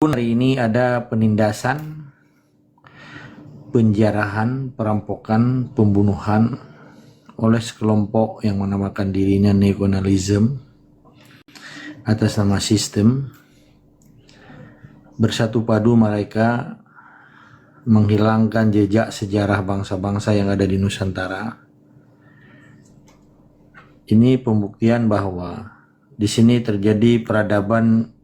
Hari ini ada penindasan, penjarahan, perampokan, pembunuhan oleh sekelompok yang menamakan dirinya neokolonialisme atas nama sistem. Bersatu padu mereka menghilangkan jejak sejarah bangsa-bangsa yang ada di Nusantara. Ini pembuktian bahwa di sini terjadi peradaban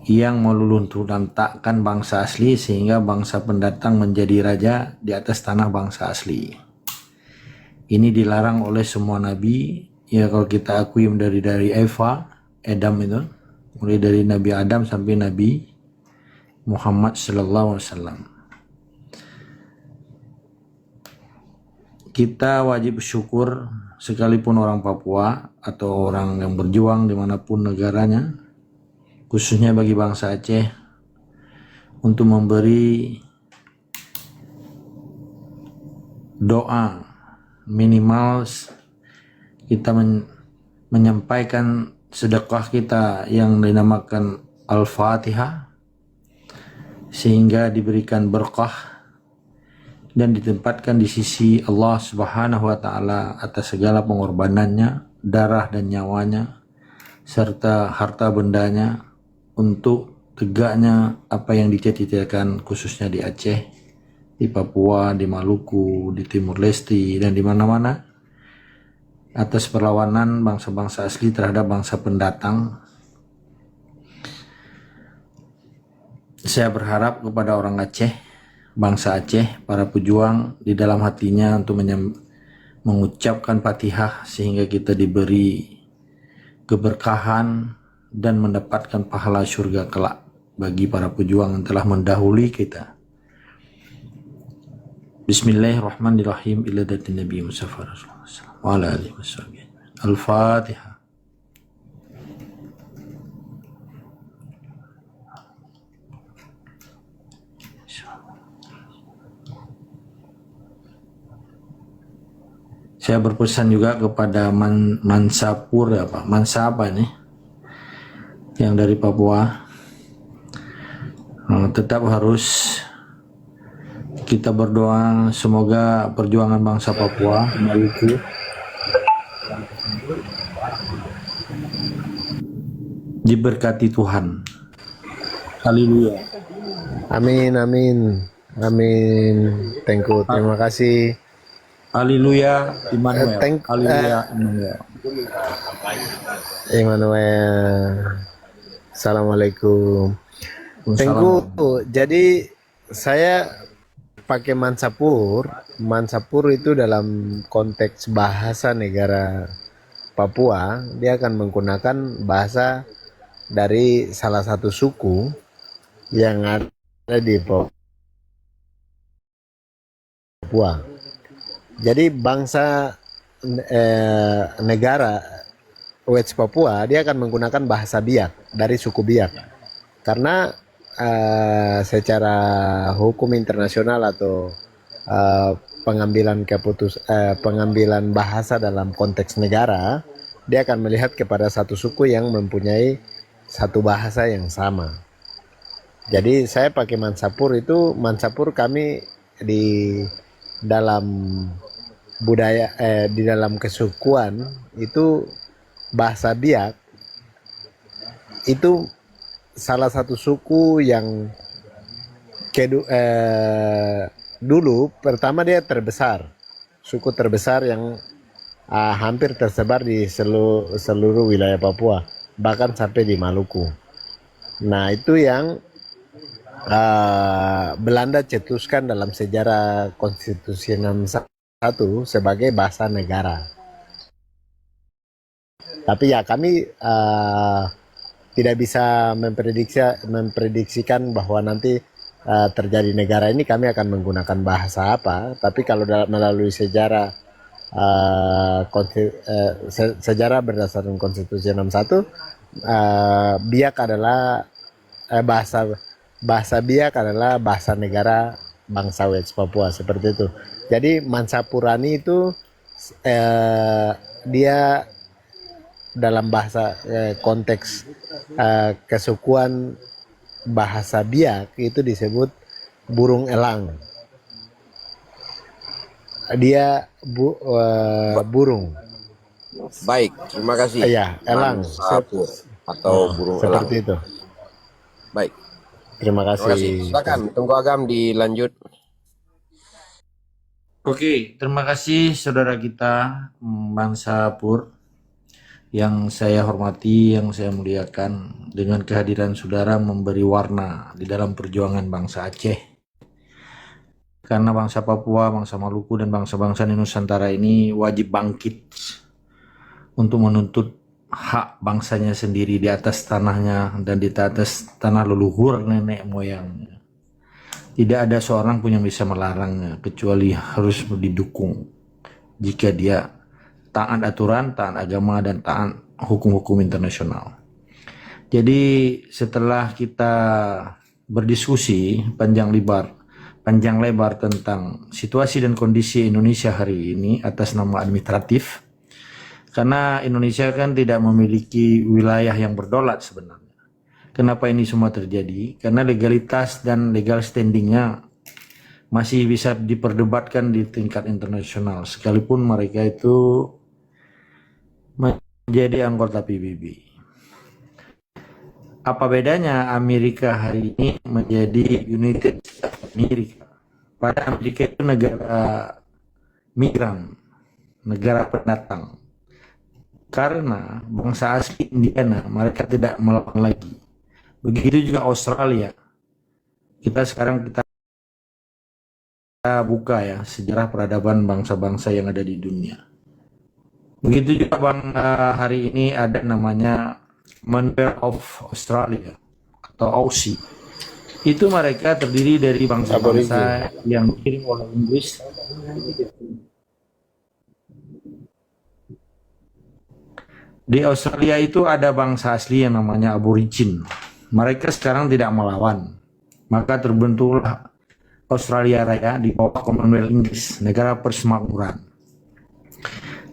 yang meluluhlantahkan bangsa asli sehingga bangsa pendatang menjadi raja di atas tanah bangsa asli. Ini dilarang oleh semua nabi. Ya, kalau kita akui dari Adam itu, mulai dari Nabi Adam sampai Nabi Muhammad sallallahu alaihi wasallam. Kita wajib bersyukur sekalipun orang Papua atau orang yang berjuang dimanapun negaranya, khususnya bagi bangsa Aceh, untuk memberi doa minimal kita menyampaikan sedekah kita yang dinamakan Al-Fatihah sehingga diberikan berkah dan ditempatkan di sisi Allah Subhanahu wa taala atas segala pengorbanannya, darah dan nyawanya serta harta bendanya untuk tegaknya apa yang dicita-citakan, khususnya di Aceh, di Papua, di Maluku, di Timur Leste, dan di mana-mana, atas perlawanan bangsa-bangsa asli terhadap bangsa pendatang. Saya berharap kepada orang Aceh, bangsa Aceh, para pejuang di dalam hatinya untuk mengucapkan Fatihah sehingga kita diberi keberkahan dan mendapatkan pahala surga kelak bagi para pejuang yang telah mendahului kita. Bismillahirrahmanirrahim. Ila datin Nabi Mustafa Rasulullah wa ala alihi wasallam. Al-Fatihah. Saya berpesan juga kepada Mansapur Mansa apa ini? Yang dari Papua. Tetap harus kita berdoa semoga perjuangan bangsa Papua, Maluku, diberkati Tuhan. Haleluya. Amin, amin, amin. Tengku, terima kasih. Haleluya, Immanuel. Haleluya, Immanuel. Immanuel. Assalamualaikum. Tengku, jadi saya pakai Mansapur. Mansapur itu dalam konteks bahasa negara Papua, dia akan menggunakan bahasa dari salah satu suku yang ada di Papua. Jadi bangsa negara West Papua dia akan menggunakan bahasa Biak dari suku Biak karena secara hukum internasional atau pengambilan bahasa dalam konteks negara, dia akan melihat kepada satu suku yang mempunyai satu bahasa yang sama. Jadi saya pakai Mansapur itu, Mansapur kami di dalam budaya di dalam kesukuan itu bahasa Biak itu salah satu suku yang dulu pertama dia terbesar, suku terbesar yang hampir tersebar di seluruh wilayah Papua, bahkan sampai di Maluku. Nah itu yang Belanda cetuskan dalam sejarah konstitusi 61 sebagai bahasa negara. Tapi ya kami tidak bisa memprediksikan bahwa nanti terjadi negara ini kami akan menggunakan bahasa apa. Tapi kalau melalui sejarah sejarah berdasarkan konstitusi 61, Biak adalah bahasa Biak adalah bahasa negara bangsa West Papua, seperti itu. Jadi Mansapurani itu dia dalam bahasa konteks kesukuan bahasa Biak itu disebut burung elang. Dia burung. Baik, terima kasih. Ya, elang. Mansapur atau burung elang. Seperti itu. Baik, Terima terima kasih. kasih. Silakan, Tunggu Agam dilanjut. Oke, terima kasih saudara kita bangsa Pur yang saya hormati, yang saya muliakan. Dengan kehadiran saudara memberi warna di dalam perjuangan bangsa Aceh. Karena bangsa Papua, bangsa Maluku, dan bangsa-bangsa di Nusantara ini wajib bangkit untuk menuntut hak bangsanya sendiri di atas tanahnya dan di atas tanah leluhur nenek moyangnya. Tidak ada seorang pun yang bisa melarangnya, kecuali harus didukung jika dia taat aturan, taat agama, dan taat hukum-hukum internasional. Jadi setelah kita berdiskusi panjang lebar tentang situasi dan kondisi Indonesia hari ini atas nama administratif, karena Indonesia kan tidak memiliki wilayah yang berdaulat sebenarnya. Kenapa ini semua terjadi? Karena legalitas dan legal standingnya masih bisa diperdebatkan di tingkat internasional, sekalipun mereka itu menjadi anggota PBB. Apa bedanya Amerika hari ini menjadi United States of America? Pada Amerika itu negara migran, negara pendatang. Karena bangsa asli Indiana mereka tidak melawan lagi. Begitu juga Australia. Kita buka ya sejarah peradaban bangsa-bangsa yang ada di dunia. Begitu juga hari ini ada namanya Commonwealth of Australia atau Aussie. Itu mereka terdiri dari bangsa-bangsa yang dikirim oleh Inggris. Di Australia itu ada bangsa asli yang namanya Aborigin. Mereka sekarang tidak melawan. Maka terbentuklah Australia Raya di bawah Commonwealth Inggris, negara persemakmuran.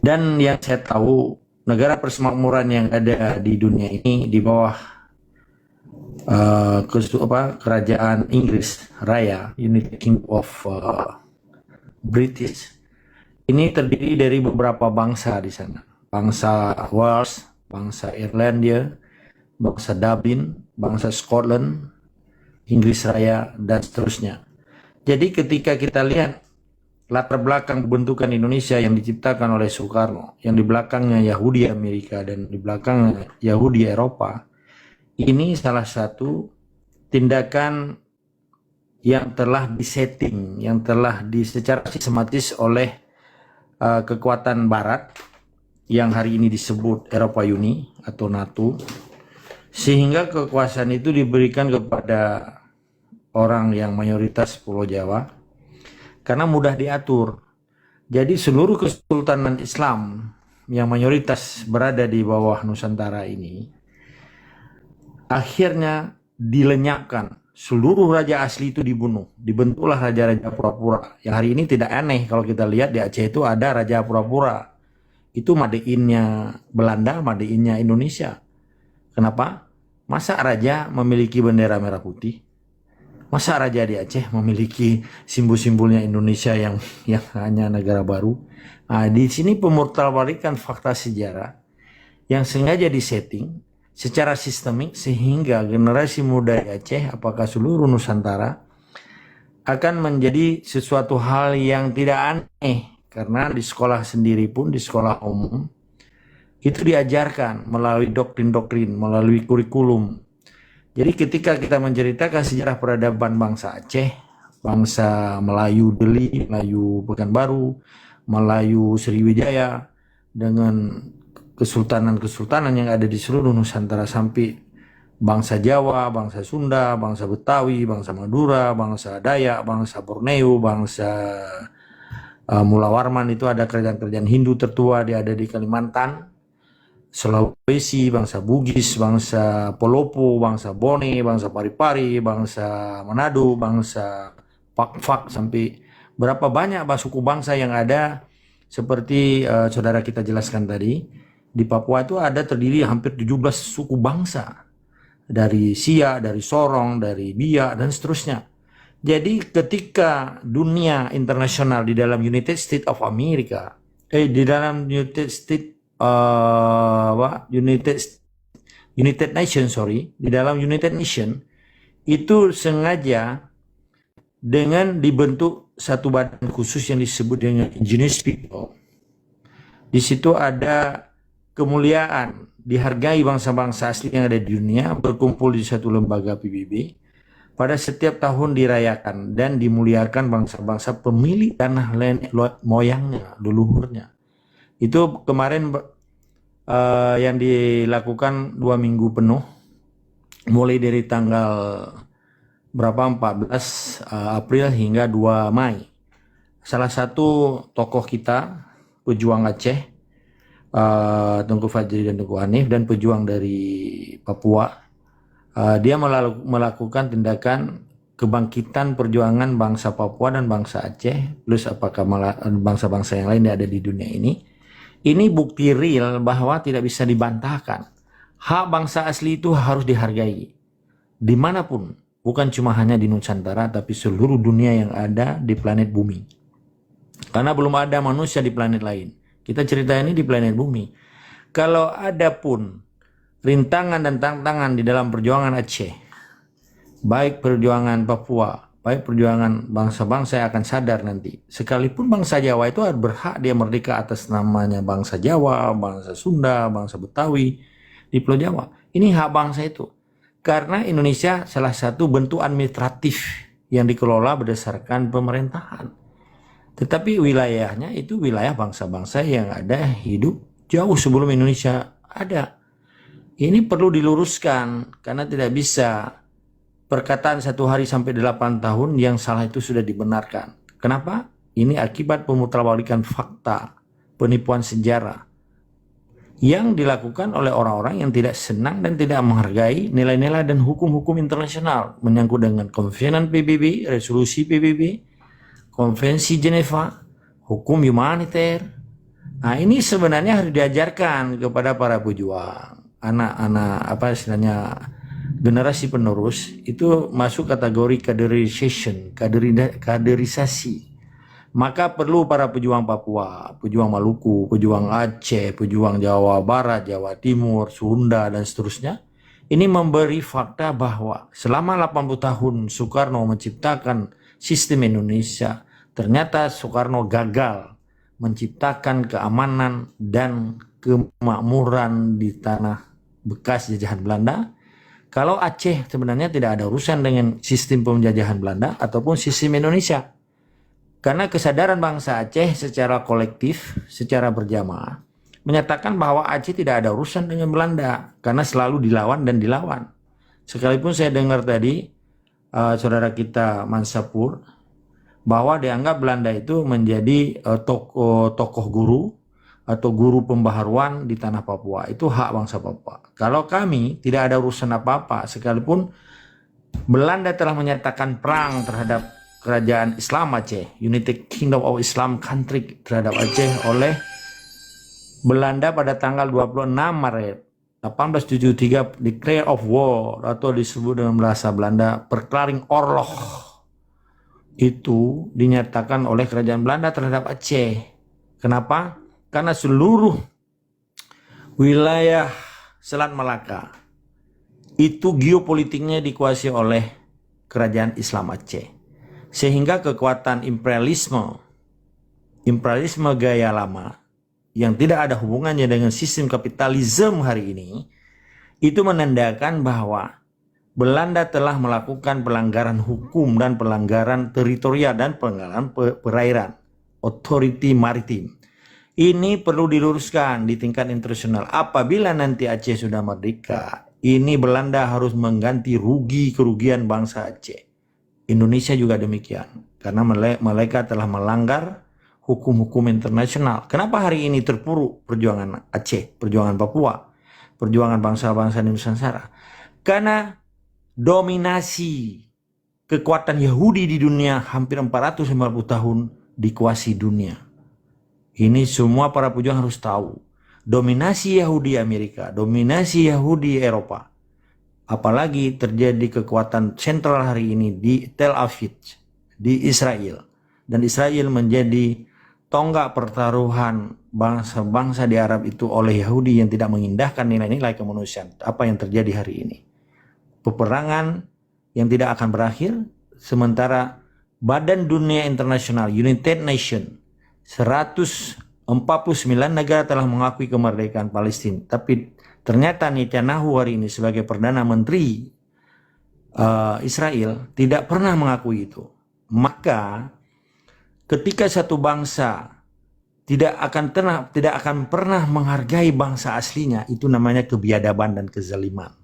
Dan yang saya tahu, negara persemakmuran yang ada di dunia ini di bawah kerajaan Inggris Raya, United Kingdom of British, ini terdiri dari beberapa bangsa di sana. Bangsa Wales, bangsa Irlandia, bangsa Dublin, bangsa Scotland, Inggris Raya, dan seterusnya. Jadi ketika kita lihat latar belakang pembentukan Indonesia yang diciptakan oleh Soekarno, yang di belakangnya Yahudi Amerika dan di belakangnya Yahudi Eropa, ini salah satu tindakan yang telah disetting, yang telah secara sistematis oleh kekuatan Barat yang hari ini disebut Eropa Uni atau NATO, sehingga kekuasaan itu diberikan kepada orang yang mayoritas Pulau Jawa karena mudah diatur. Jadi seluruh kesultanan Islam yang mayoritas berada di bawah Nusantara ini akhirnya dilenyapkan. Seluruh raja asli itu dibunuh. Dibentuklah raja-raja pura-pura. Yang hari ini tidak aneh kalau kita lihat di Aceh itu ada raja pura-pura. Itu madeinnya Belanda, madeinnya Indonesia. Kenapa? Masa raja memiliki bendera merah putih? Masa raja di Aceh memiliki simbol-simbolnya Indonesia yang hanya negara baru? Nah, di sini pemutarbalikan fakta sejarah yang sengaja disetting secara sistemik sehingga generasi muda di Aceh, apakah seluruh Nusantara, akan menjadi sesuatu hal yang tidak aneh. Karena di sekolah sendiri pun, di sekolah umum, itu diajarkan melalui doktrin-doktrin, melalui kurikulum. Jadi ketika kita menceritakan sejarah peradaban bangsa Aceh, bangsa Melayu Deli, Melayu Pekanbaru, Melayu Sriwijaya, dengan kesultanan-kesultanan yang ada di seluruh Nusantara sampai bangsa Jawa, bangsa Sunda, bangsa Betawi, bangsa Madura, bangsa Dayak, bangsa Borneo, bangsa Mula Warman, itu ada kerajaan-kerajaan Hindu tertua, dia ada di Kalimantan, Sulawesi, bangsa Bugis, bangsa Polopo, bangsa Bone, bangsa Paripari, bangsa Manado, bangsa Pakfak, sampai berapa banyak suku bangsa yang ada. Seperti saudara kita jelaskan tadi, di Papua itu ada terdiri hampir 17 suku bangsa. dari Siak, dari Sorong, dari Biak, dan seterusnya. Jadi ketika dunia internasional di dalam United States of America, di dalam United States, United Nation, di dalam United Nation, itu sengaja dengan dibentuk satu badan khusus yang disebut dengan Indigenous People. Di situ ada kemuliaan, dihargai bangsa-bangsa asli yang ada di dunia, berkumpul di satu lembaga PBB, pada setiap tahun dirayakan dan dimuliakan bangsa-bangsa pemilik tanah moyangnya, leluhurnya. Itu kemarin yang dilakukan 2 minggu penuh, mulai dari tanggal 14 April hingga 2 Mai. Salah satu tokoh kita, pejuang Aceh, Tengku Fajri dan Tengku Hanif, dan pejuang dari Papua, dia melakukan tindakan kebangkitan perjuangan bangsa Papua dan bangsa Aceh, plus apakah bangsa-bangsa yang lain yang ada di dunia ini. Ini bukti real bahwa tidak bisa dibantahkan. Hak bangsa asli itu harus dihargai dimanapun, bukan cuma hanya di Nusantara, tapi seluruh dunia yang ada di planet bumi. Karena belum ada manusia di planet lain. Kita cerita ini di planet bumi. Kalau ada pun rintangan dan tantangan di dalam perjuangan Aceh, baik perjuangan Papua, baik perjuangan bangsa-bangsa yang akan sadar nanti. Sekalipun bangsa Jawa itu berhak dia merdeka atas namanya bangsa Jawa, bangsa Sunda, bangsa Betawi di Pulau Jawa. Ini hak bangsa itu. Karena Indonesia salah satu bentuk administratif yang dikelola berdasarkan pemerintahan. Tetapi wilayahnya itu wilayah bangsa-bangsa yang ada hidup jauh sebelum Indonesia ada. Ini perlu diluruskan karena tidak bisa perkataan 1 hari sampai 8 tahun yang salah itu sudah dibenarkan. Kenapa? Ini akibat pemutarbalikan fakta, penipuan sejarah yang dilakukan oleh orang-orang yang tidak senang dan tidak menghargai nilai-nilai dan hukum-hukum internasional menyangkut dengan konvenan PBB, resolusi PBB, konvensi Geneva, hukum humaniter. Nah, ini sebenarnya harus diajarkan kepada para pejuang, anak-anak generasi penerus. Itu masuk kategori kaderisasi. Maka perlu para pejuang Papua, pejuang Maluku, pejuang Aceh, pejuang Jawa Barat, Jawa Timur, Sunda, dan seterusnya. Ini memberi fakta bahwa selama 80 tahun Soekarno menciptakan sistem Indonesia, ternyata Soekarno gagal menciptakan keamanan dan kemakmuran di tanah bekas jajahan Belanda. Kalau Aceh sebenarnya tidak ada urusan dengan sistem penjajahan Belanda ataupun sistem Indonesia. Karena kesadaran bangsa Aceh secara kolektif, secara berjamaah, menyatakan bahwa Aceh tidak ada urusan dengan Belanda karena selalu dilawan dan dilawan. Sekalipun saya dengar tadi saudara kita Mansapur bahwa dianggap Belanda itu menjadi tokoh guru atau guru pembaharuan di tanah Papua. Itu hak bangsa Papua. Kalau kami tidak ada urusan apa-apa, sekalipun Belanda telah menyatakan perang terhadap kerajaan Islam Aceh, United Kingdom of Islam Country terhadap Aceh oleh Belanda pada tanggal 26 Maret 1873, Declare of War atau disebut dengan bahasa Belanda Perklaring Oorlog, itu dinyatakan oleh kerajaan Belanda terhadap Aceh. Kenapa? Karena seluruh wilayah Selat Malaka itu geopolitiknya dikuasai oleh kerajaan Islam Aceh. Sehingga kekuatan imperialisme gaya lama yang tidak ada hubungannya dengan sistem kapitalisme hari ini, itu menandakan bahwa Belanda telah melakukan pelanggaran hukum dan pelanggaran teritorial dan pelanggaran perairan, authority maritim. Ini perlu diluruskan di tingkat internasional. Apabila nanti Aceh sudah merdeka, ini Belanda harus mengganti kerugian bangsa Aceh. Indonesia juga demikian, karena mereka telah melanggar hukum-hukum internasional. Kenapa hari ini terpuruk perjuangan Aceh, perjuangan Papua, perjuangan bangsa-bangsa di Nusantara? Karena dominasi kekuatan Yahudi di dunia hampir 450 tahun dikuasai dunia. Ini semua para pejuang harus tahu. Dominasi Yahudi Amerika, dominasi Yahudi Eropa, apalagi terjadi kekuatan sentral hari ini di Tel Aviv, di Israel. Dan Israel menjadi tonggak pertaruhan bangsa-bangsa di Arab itu oleh Yahudi yang tidak mengindahkan nilai-nilai kemanusiaan. Apa yang terjadi hari ini? Peperangan yang tidak akan berakhir, sementara Badan Dunia Internasional, United Nations, 149 negara telah mengakui kemerdekaan Palestina. Tapi ternyata Netanyahu hari ini sebagai Perdana Menteri Israel tidak pernah mengakui itu. Maka ketika satu bangsa tidak akan pernah menghargai bangsa aslinya, itu namanya kebiadaban dan kezaliman.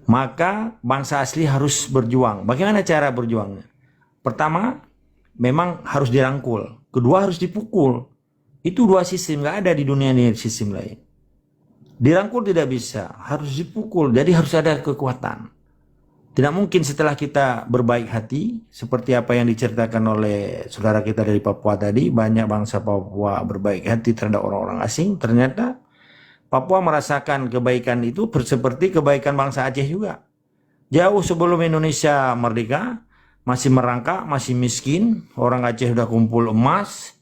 Maka bangsa asli harus berjuang. Bagaimana cara berjuangnya? Pertama, memang harus dirangkul. Kedua, harus dipukul. Itu dua sistem, nggak ada di dunia ini sistem lain. Dirangkul tidak bisa, harus dipukul. Jadi harus ada kekuatan. Tidak mungkin setelah kita berbaik hati, seperti apa yang diceritakan oleh saudara kita dari Papua tadi, banyak bangsa Papua berbaik hati terhadap orang-orang asing. Ternyata Papua merasakan kebaikan itu seperti kebaikan bangsa Aceh juga. Jauh sebelum Indonesia merdeka, masih merangkak, masih miskin, orang Aceh sudah kumpul emas,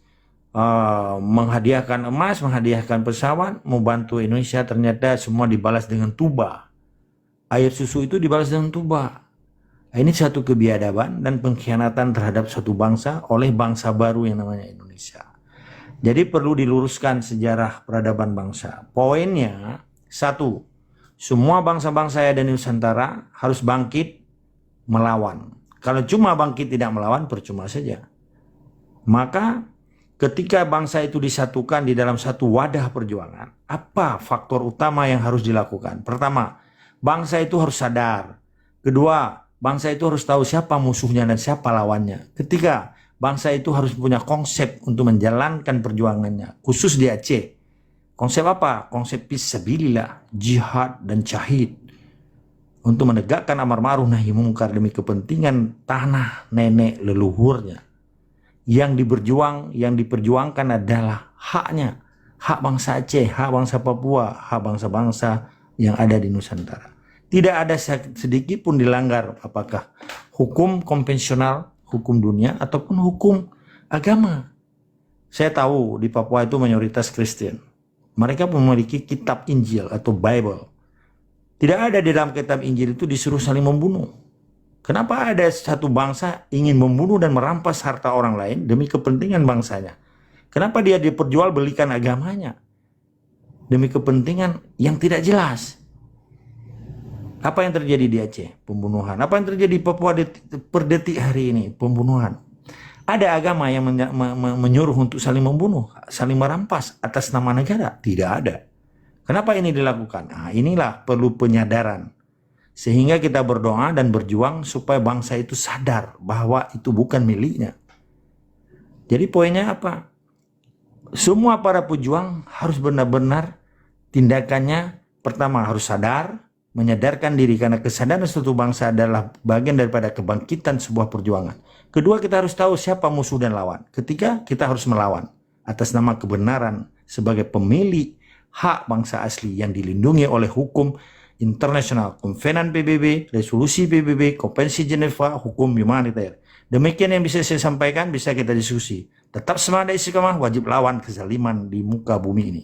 menghadiahkan emas, menghadiahkan pesawat, mau bantu Indonesia, ternyata semua dibalas dengan tuba. Air susu itu dibalas dengan tuba. Ini satu kebiadaban dan pengkhianatan terhadap suatu bangsa oleh bangsa baru yang namanya Indonesia. Jadi perlu diluruskan sejarah peradaban bangsa. Poinnya, satu, semua bangsa-bangsa yang ada di Nusantara harus bangkit melawan. Kalau cuma bangkit tidak melawan, percuma saja. Maka ketika bangsa itu disatukan di dalam satu wadah perjuangan, apa faktor utama yang harus dilakukan? Pertama, bangsa itu harus sadar. Kedua, bangsa itu harus tahu siapa musuhnya dan siapa lawannya. Ketiga, bangsa itu harus punya konsep untuk menjalankan perjuangannya, khusus di Aceh. Konsep apa? Konsep fisabilillah, jihad dan syahid. Untuk menegakkan amar ma'ruf nahi mungkar demi kepentingan tanah nenek leluhurnya. Yang diperjuangkan adalah haknya, hak bangsa Aceh, hak bangsa Papua, hak bangsa-bangsa yang ada di Nusantara. Tidak ada sedikit pun dilanggar apakah hukum konvensional, hukum dunia ataupun hukum agama. Saya tahu di Papua itu mayoritas Kristen. Mereka memiliki kitab Injil atau Bible. Tidak ada di dalam kitab Injil itu disuruh saling membunuh. Kenapa ada satu bangsa ingin membunuh dan merampas harta orang lain demi kepentingan bangsanya? Kenapa dia diperjualbelikan agamanya demi kepentingan yang tidak jelas? Apa yang terjadi di Aceh? Pembunuhan. Apa yang terjadi di Papua per detik hari ini? Pembunuhan. Ada agama yang menyuruh untuk saling membunuh, saling merampas atas nama negara? Tidak ada. Kenapa ini dilakukan? Nah, inilah perlu penyadaran. Sehingga kita berdoa dan berjuang supaya bangsa itu sadar bahwa itu bukan miliknya. Jadi poinnya apa? Semua para pejuang harus benar-benar tindakannya pertama harus sadar, menyadarkan diri karena kesadaran suatu bangsa adalah bagian daripada kebangkitan sebuah perjuangan. Kedua, kita harus tahu siapa musuh dan lawan. Ketiga, kita harus melawan atas nama kebenaran sebagai pemilik hak bangsa asli yang dilindungi oleh hukum internasional, Konvenan PBB, Resolusi PBB, Konvensi Jeneva, hukum humaniter. Demikian yang bisa saya sampaikan, bisa kita diskusi. Tetap semangat istiqomah, wajib lawan kezaliman di muka bumi ini.